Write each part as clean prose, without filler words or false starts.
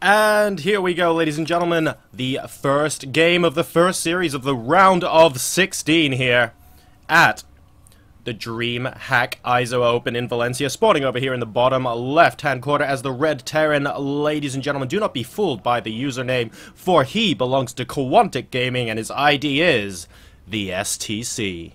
And here we go, ladies and gentlemen, the first game of the first series of the round of 16 here at the Dreamhack ISO Open in Valencia, spawning over here in the bottom left-hand corner as the Red Terran. Ladies and gentlemen, do not be fooled by the username, for he belongs to Quantic Gaming and his ID is TheSTC.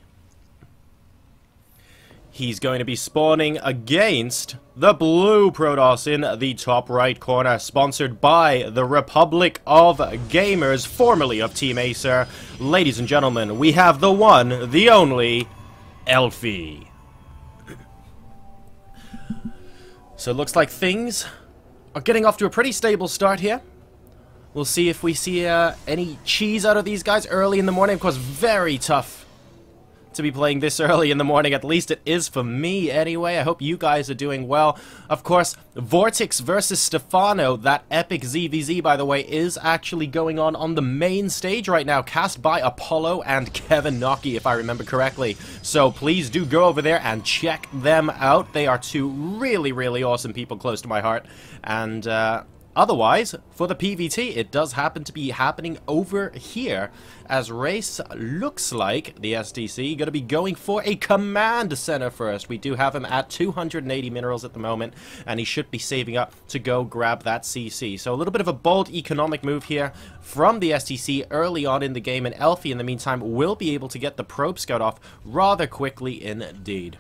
He's going to be spawning against the blue Protoss in the top right corner, sponsored by the Republic of Gamers, formerly of Team Acer. Ladies and gentlemen, we have the one, the only, Elfi. So it looks like things are getting off to a pretty stable start here. We'll see if we see any cheese out of these guys early in the morning. Of course, very tough to be playing this early in the morning. At least it is for me anyway. I hope you guys are doing well. Of course, Vortex versus Stefano, that epic ZVZ, by the way, is actually going on the main stage right now, cast by Apollo and Kevin Nocky, if I remember correctly. So please do go over there and check them out. They are two really, really awesome people close to my heart. And otherwise, for the PVT, it does happen to be happening over here, as race looks like the STC going to be going for a command center first. We do have him at 280 minerals at the moment, and he should be saving up to go grab that CC. So a little bit of a bold economic move here from the STC early on in the game, and Elfi, in the meantime, will be able to get the probe scout off rather quickly indeed.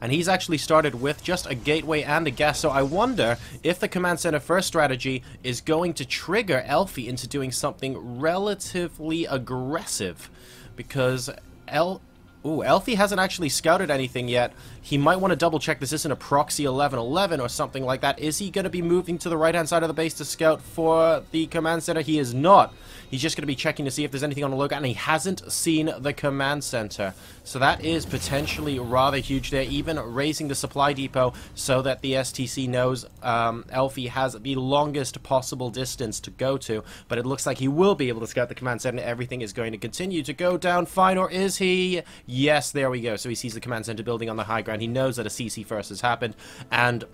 And he's actually started with just a gateway and a gas, so I wonder if the command center first strategy is going to trigger Elfi into doing something relatively aggressive, because Elfi hasn't actually scouted anything yet. He might want to double check this isn't a proxy 1111 or something like that. Is he going to be moving to the right hand side of the base to scout for the command center? He is not. He's just going to be checking to see if there's anything on the lookout, and he hasn't seen the command center. So that is potentially rather huge there, even raising the supply depot so that the STC knows Elfi has the longest possible distance to go to. But it looks like he will be able to scout the command center. Everything is going to continue to go down fine, or is he? Yes, there we go. So he sees the command center building on the high ground. He knows that a CC first has happened, and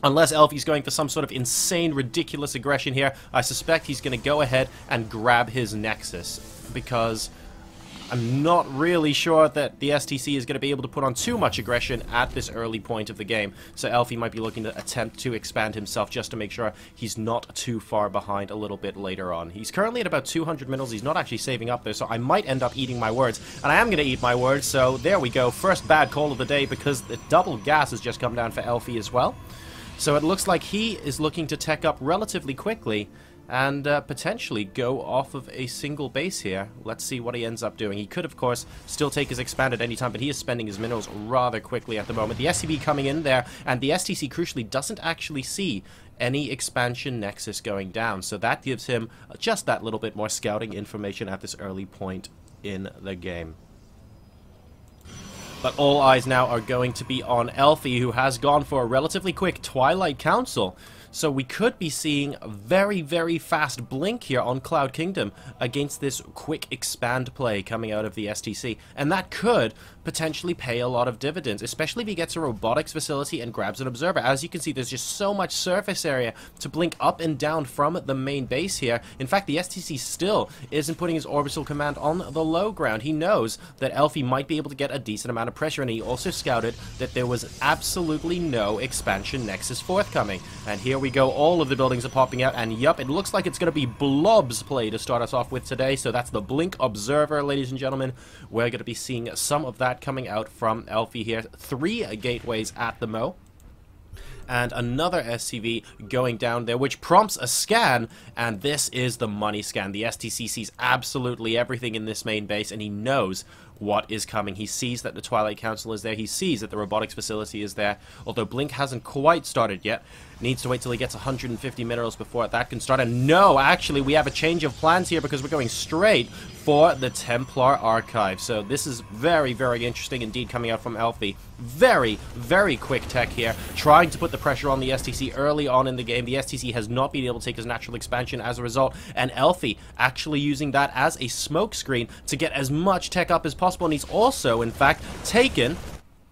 unless Elfi's going for some sort of insane, ridiculous aggression here, I suspect he's going to go ahead and grab his Nexus, because I'm not really sure that the STC is going to be able to put on too much aggression at this early point of the game. So Elfi might be looking to attempt to expand himself just to make sure he's not too far behind a little bit later on. He's currently at about 200 minerals. He's not actually saving up there, so I might end up eating my words. And I am going to eat my words, so there we go. First bad call of the day, because the double gas has just come down for Elfi as well. So it looks like he is looking to tech up relatively quickly and potentially go off of a single base here. Let's see what he ends up doing. He could, of course, still take his expand at any time, but he is spending his minerals rather quickly at the moment. The SCB coming in there, and the STC, crucially, doesn't actually see any expansion nexus going down. So that gives him just that little bit more scouting information at this early point in the game. But all eyes now are going to be on Elfi, who has gone for a relatively quick Twilight Council. So we could be seeing a very, very fast blink here on Cloud Kingdom against this quick expand play coming out of the STC. And that could potentially pay a lot of dividends, especially if he gets a robotics facility and grabs an observer. As you can see, there's just so much surface area to blink up and down from the main base here. In fact, the STC still isn't putting his orbital command on the low ground. He knows that Elfi might be able to get a decent amount of pressure, and he also scouted that there was absolutely no expansion nexus forthcoming. And here we go, all of the buildings are popping out, and yup, it looks like it's going to be Blob's play to start us off with today. So that's the Blink Observer, ladies and gentlemen. We're going to be seeing some of that coming out from Elfi here. 3 gateways at the Mo, and another SCV going down there, which prompts a scan, and this is the money scan. The STC sees absolutely everything in this main base, and he knows what is coming. He sees that the Twilight Council is there. He sees that the robotics facility is there, although Blink hasn't quite started yet. Needs to wait till he gets 150 minerals before that can start. And no, actually, we have a change of plans here, because we're going straight for the Templar Archive. So this is very, very interesting indeed coming out from Elfi. Very, very quick tech here, trying to put the pressure on the STC early on in the game. The STC has not been able to take his natural expansion as a result, and Elfi actually using that as a smoke screen to get as much tech up as possible. And he's also, in fact, taken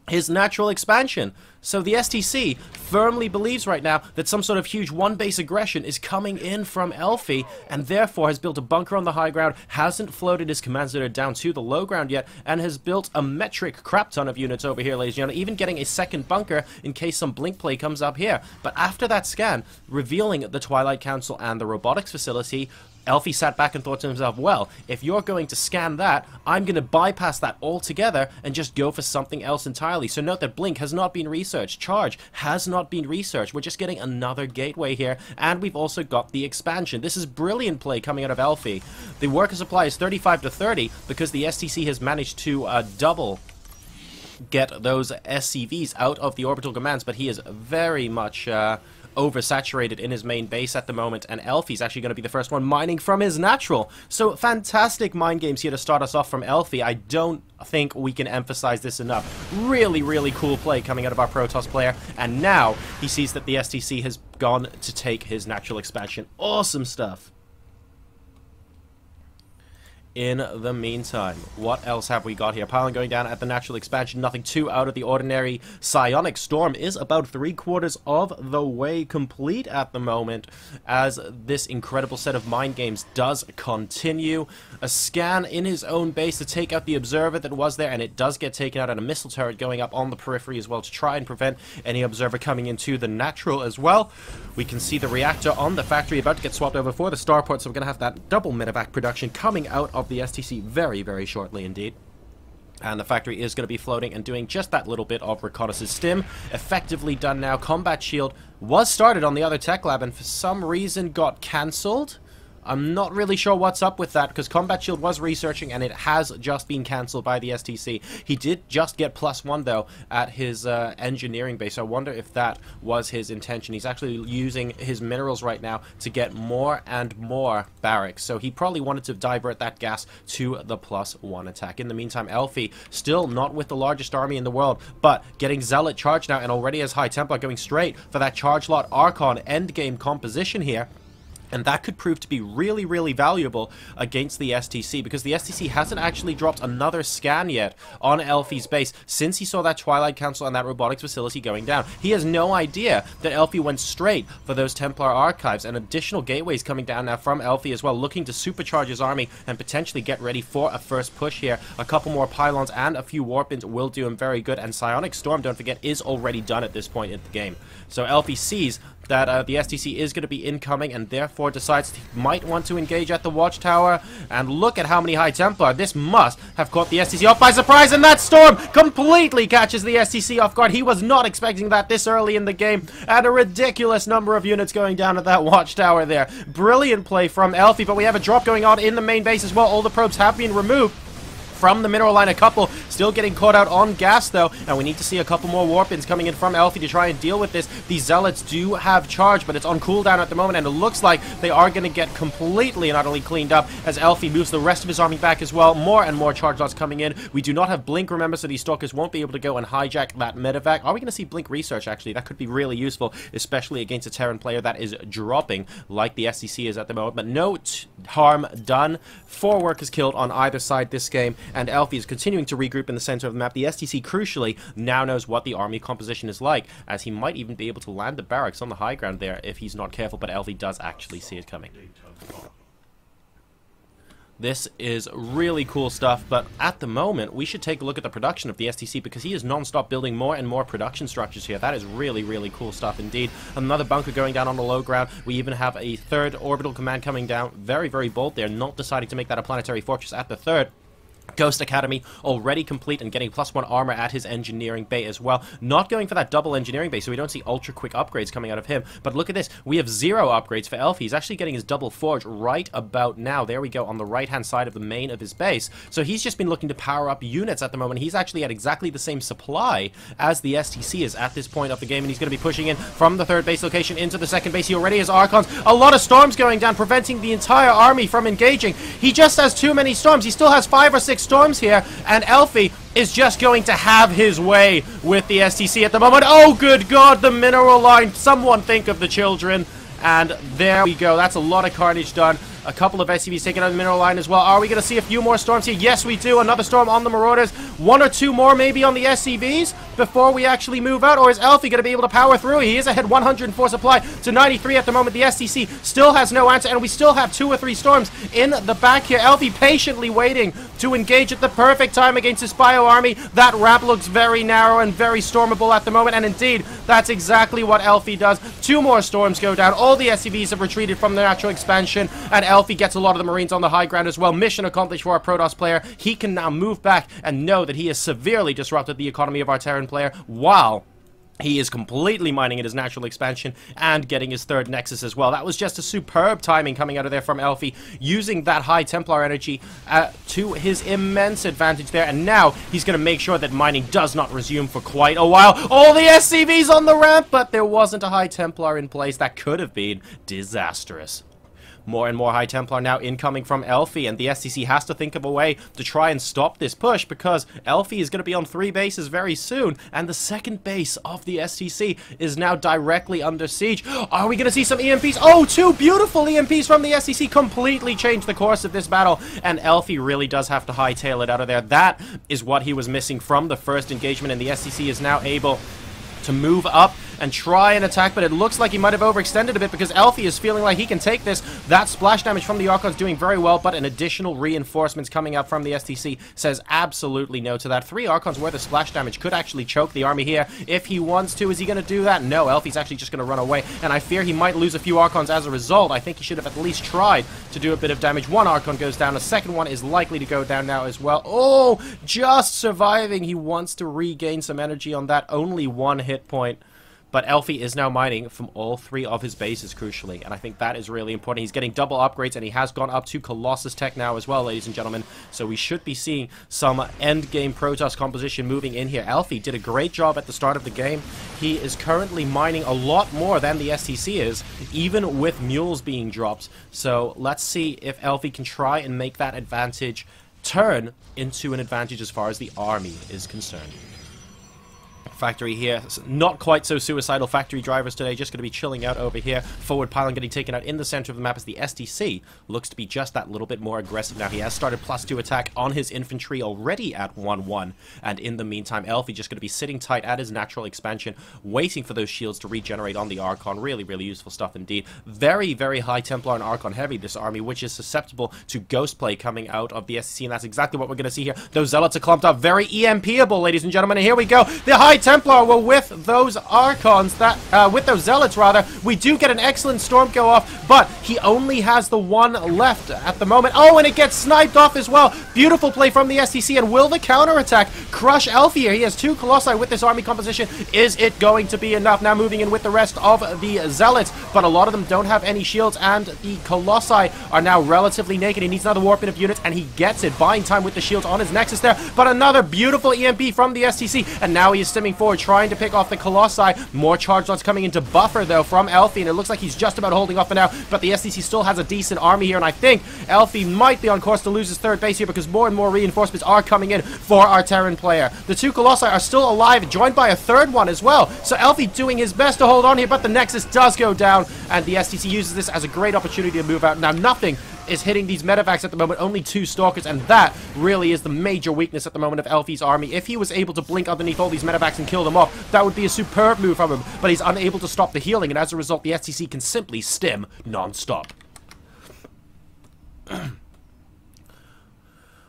his natural expansion. So the STC firmly believes right now that some sort of huge one-base aggression is coming in from Elfi, and therefore has built a bunker on the high ground, hasn't floated his command center down to the low ground yet, and has built a metric crap ton of units over here, ladies and gentlemen, even getting a second bunker in case some blink play comes up here. But after that scan, revealing the Twilight Council and the robotics facility, Elfi sat back and thought to himself, well, if you're going to scan that, I'm going to bypass that altogether and just go for something else entirely. So note that Blink has not been researched. Charge has not been researched. We're just getting another gateway here, and we've also got the expansion. This is brilliant play coming out of Elfi. The worker supply is 35 to 30 because the STC has managed to double get those SCVs out of the orbital commands, but he is very much oversaturated in his main base at the moment, and Elfi's actually going to be the first one mining from his natural. So fantastic mind games here to start us off from Elfi. I don't think we can emphasize this enough. Really, really cool play coming out of our Protoss player, and now he sees that the STC has gone to take his natural expansion. Awesome stuff. In the meantime, what else have we got here? Pylon going down at the natural expansion, nothing too out of the ordinary. Psionic Storm is about 3/4 of the way complete at the moment, as this incredible set of mind games does continue. A scan in his own base to take out the observer that was there, and it does get taken out, and a missile turret going up on the periphery as well to try and prevent any observer coming into the natural as well. We can see the reactor on the factory about to get swapped over for the starport, so we're going to have that double medevac production coming out of the STC very, very shortly indeed. And the factory is going to be floating and doing just that little bit of reconnaissance stim. Effectively done now. Combat shield was started on the other tech lab and for some reason got cancelled. I'm not really sure what's up with that, because Combat Shield was researching and it has just been cancelled by the STC. He did just get +1 though at his engineering base. I wonder if that was his intention. He's actually using his minerals right now to get more and more barracks. So he probably wanted to divert that gas to the +1 attack. In the meantime, Elfi still not with the largest army in the world, but getting Zealot charged now and already has High Templar going straight for that Charge Lot Archon endgame composition here. And that could prove to be really, really valuable against the STC, because the STC hasn't actually dropped another scan yet on Elfi's base since he saw that Twilight Council and that robotics facility going down. He has no idea that Elfi went straight for those Templar archives, and additional gateways coming down now from Elfi as well, looking to supercharge his army and potentially get ready for a first push here. A couple more pylons and a few warp-ins will do him very good, and Psionic Storm, don't forget, is already done at this point in the game. So Elfi sees that the STC is going to be incoming and therefore decides he might want to engage at the watchtower. And look at how many High Templar. This must have caught the STC off by surprise, and that Storm completely catches the STC off guard. He was not expecting that this early in the game, and a ridiculous number of units going down at that watchtower there. Brilliant play from Elfi, but we have a drop going on in the main base as well. All the probes have been removed from the mineral line. A couple still getting caught out on gas though, and we need to see a couple more warp-ins coming in from Elfi to try and deal with this. These Zealots do have charge, but it's on cooldown at the moment, and it looks like they are going to get completely and utterly cleaned up as Elfi moves the rest of his army back as well. More and more charge lots coming in. We do not have Blink, remember, so these Stalkers won't be able to go and hijack that medevac. Are we going to see Blink research actually? That could be really useful, especially against a Terran player that is dropping like the SCC is at the moment. But no harm done. 4 workers killed on either side this game, and Elfi is continuing to regroup in the center of the map. The STC, crucially, now knows what the army composition is like, as he might even be able to land the barracks on the high ground there if he's not careful, but Elfi does actually see it coming. This is really cool stuff, but at the moment, we should take a look at the production of the STC, because he is non-stop building more and more production structures here. That is really, really cool stuff indeed. Another bunker going down on the low ground. We even have a 3rd orbital command coming down. Very, very bold there, not deciding to make that a planetary fortress at the 3rd. Ghost Academy already complete and getting +1 armor at his engineering bay as well. Not going for that double engineering bay, so we don't see ultra quick upgrades coming out of him. But look at this, we have 0 upgrades for Elfi. He's actually getting his double forge right about now. There we go, on the right hand side of the main of his base. So he's just been looking to power up units at the moment. He's actually at exactly the same supply as the STC is at this point of the game, and he's going to be pushing in from the 3rd base location into the 2nd base. He already has Archons. A lot of storms going down, preventing the entire army from engaging. He just has too many storms. He still has 5 or 6 storms here, and Elfi is just going to have his way with the STC at the moment. Oh, good God, the mineral line. Someone think of the children. And there we go. That's a lot of carnage done. A couple of SCVs taking out the mineral line as well. Are we going to see a few more storms here? Yes, we do. Another storm on the Marauders. 1 or 2 more maybe on the SCVs. before we actually move out, or is Elfi going to be able to power through? He is ahead 104 supply to 93 at the moment. The STC still has no answer, and we still have 2 or 3 storms in the back here. Elfi patiently waiting to engage at the perfect time against his bio army. That ramp looks very narrow and very stormable at the moment, and indeed, that's exactly what Elfi does. 2 more storms go down. All the SCVs have retreated from the natural expansion, and Elfi gets a lot of the Marines on the high ground as well. Mission accomplished for our Protoss player. He can now move back and know that he has severely disrupted the economy of our Terran player, while he is completely mining at his natural expansion and getting his 3rd Nexus as well. That was just a superb timing coming out of there from Elfi, using that high Templar energy to his immense advantage there. And now he's going to make sure that mining does not resume for quite a while. All the SCVs on the ramp, but there wasn't a high Templar in place. That could have been disastrous. More and more High Templar now incoming from Elfi, and the STC has to think of a way to try and stop this push, because Elfi is going to be on 3 bases very soon, and the 2nd base of the STC is now directly under siege. Are we going to see some EMPs? Oh, 2 beautiful EMPs from the STC completely changed the course of this battle, and Elfi really does have to hightail it out of there. That is what he was missing from the first engagement, and the STC is now able to move up and try and attack, but it looks like he might have overextended a bit, because Elfi is feeling like he can take this. That splash damage from the Archon's doing very well, but an additional reinforcements coming out from the STC says absolutely no to that. 3 Archons worth of splash damage could actually choke the army here if he wants to. Is he going to do that? No, Elfi's actually just going to run away, and I fear he might lose a few Archons as a result. I think he should have at least tried to do a bit of damage. 1 Archon goes down. A 2nd one is likely to go down now as well. Oh, just surviving. He wants to regain some energy on that. Only 1 hit point. But Elfi is now mining from all 3 of his bases, crucially, and I think that is really important. He's getting double upgrades, and he has gone up to Colossus Tech now as well, ladies and gentlemen, so we should be seeing some endgame Protoss composition moving in here. Elfi did a great job at the start of the game. He is currently mining a lot more than the STC is, even with mules being dropped, so let's see if Elfi can try and make that advantage turn into an advantage as far as the army is concerned. Factory here, not quite so suicidal factory drivers today, just going to be chilling out over here. Forward pylon getting taken out in the center of the map as the STC looks to be just that little bit more aggressive now. He has started +2 attack on his infantry already at 1-1, and in the meantime Elfi just going to be sitting tight at his natural expansion, waiting for those shields to regenerate on the Archon. Really, really useful stuff indeed. Very, very high Templar and Archon heavy, this army, which is susceptible to ghost play coming out of the STC, and that's exactly what we're going to see here. Those Zealots are clumped up, very EMP-able, ladies and gentlemen, and here we go. The high Templar were with those Archons, with those Zealots rather. We do get an excellent storm go off, but he only has the 1 left at the moment. Oh, and it gets sniped off as well. Beautiful play from the STC, and will the counterattack crush Elfi here? He has 2 Colossi with this army composition. Is it going to be enough? Now moving in with the rest of the Zealots, but a lot of them don't have any shields, and the Colossi are now relatively naked. He needs another warping of units, and he gets it. Buying time with the shields on his Nexus there, but another beautiful EMP from the STC, and now he is stimming forward, trying to pick off the Colossi. More charge lots coming into buffer, though, from Elfi, and it looks like he's just about holding off for now, but the STC still has a decent army here, and I think Elfi might be on course to lose his 3rd base here, because more and more reinforcements are coming in for our Terran player. The 2 Colossi are still alive, joined by a 3rd one as well, so Elfi doing his best to hold on here, but the Nexus does go down, and the STC uses this as a great opportunity to move out. Now, nothing is hitting these medevacs at the moment, only 2 Stalkers, and that really is the major weakness at the moment of Elfi's army. If he was able to blink underneath all these medevacs and kill them off, that would be a superb move from him, but he's unable to stop the healing, and as a result, the STC can simply stim non-stop.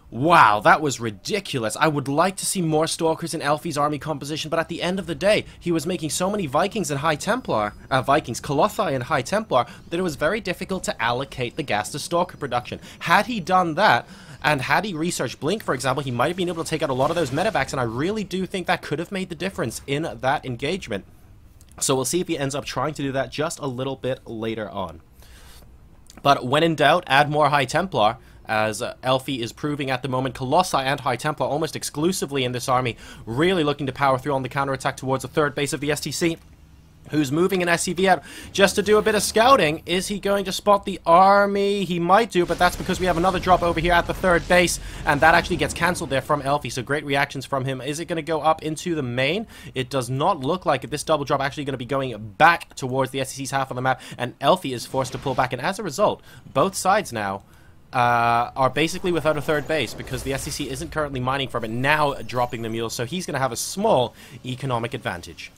Wow, that was ridiculous. I would like to see more Stalkers in Elfi's army composition, but at the end of the day, he was making so many Vikings and High Templar, Colossi and High Templar, that it was very difficult to allocate the gas to Stalker production. Had he done that, and had he researched Blink, for example, he might have been able to take out a lot of those medevacs, and I really do think that could have made the difference in that engagement. So we'll see if he ends up trying to do that just a little bit later on. But when in doubt, add more High Templar, as Elfi is proving at the moment. Colossi and High Templar almost exclusively in this army, really looking to power through on the counterattack towards the 3rd base of the STC, who's moving an SCV out just to do a bit of scouting. Is he going to spot the army? He might do, but that's because we have another drop over here at the 3rd base, and that actually gets cancelled there from Elfi, so great reactions from him. Is it going to go up into the main? It does not look like it. This double drop actually going to be going back towards the SCC's half of the map, and Elfi is forced to pull back, and as a result, both sides now are basically without a third base because the STC isn't currently mining from it, now dropping the mules, so he's going to have a small economic advantage.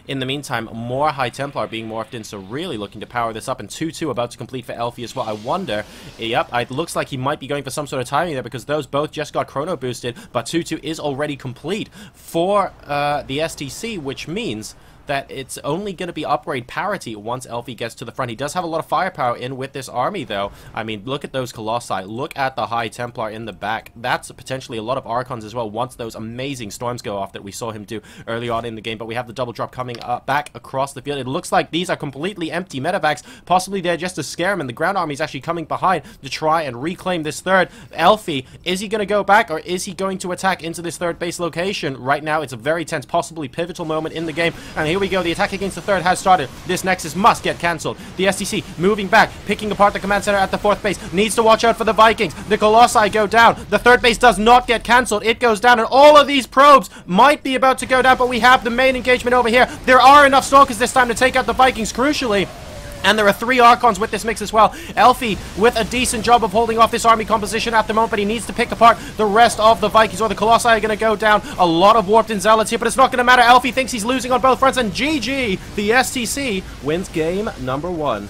In the meantime, more High Templar being morphed in, so really looking to power this up, and 2-2 about to complete for Elfi as well. I wonder, yep, it looks like he might be going for some sort of timing there because those both just got chrono boosted, but 2-2 is already complete for the STC, which means that it's only going to be upgrade parity once Elfi gets to the front. He does have a lot of firepower in with this army, though. I mean, look at those Colossi. Look at the High Templar in the back. That's potentially a lot of Archons as well once those amazing storms go off that we saw him do early on in the game. But we have the double drop coming back across the field. It looks like these are completely empty medevacs. Possibly they're just to scare him, and the ground army is actually coming behind to try and reclaim this third. Elfi, is he going to go back, or is he going to attack into this third base location? Right now, it's a very tense, possibly pivotal moment in the game, and here we go. The attack against the third has started. This Nexus must get cancelled. The STC moving back, picking apart the command center at the fourth base. Needs to watch out for the Vikings. The Colossi go down. The third base does not get cancelled. It goes down, and all of these probes might be about to go down, but we have the main engagement over here. There are enough Stalkers this time to take out the Vikings, crucially. And there are 3 Archons with this mix as well. Elfi with a decent job of holding off this army composition at the moment, but he needs to pick apart the rest of the Vikings, or the Colossi are going to go down. A lot of warped in Zealots here, but it's not going to matter. Elfi thinks he's losing on both fronts, and GG, the STC wins game number 1.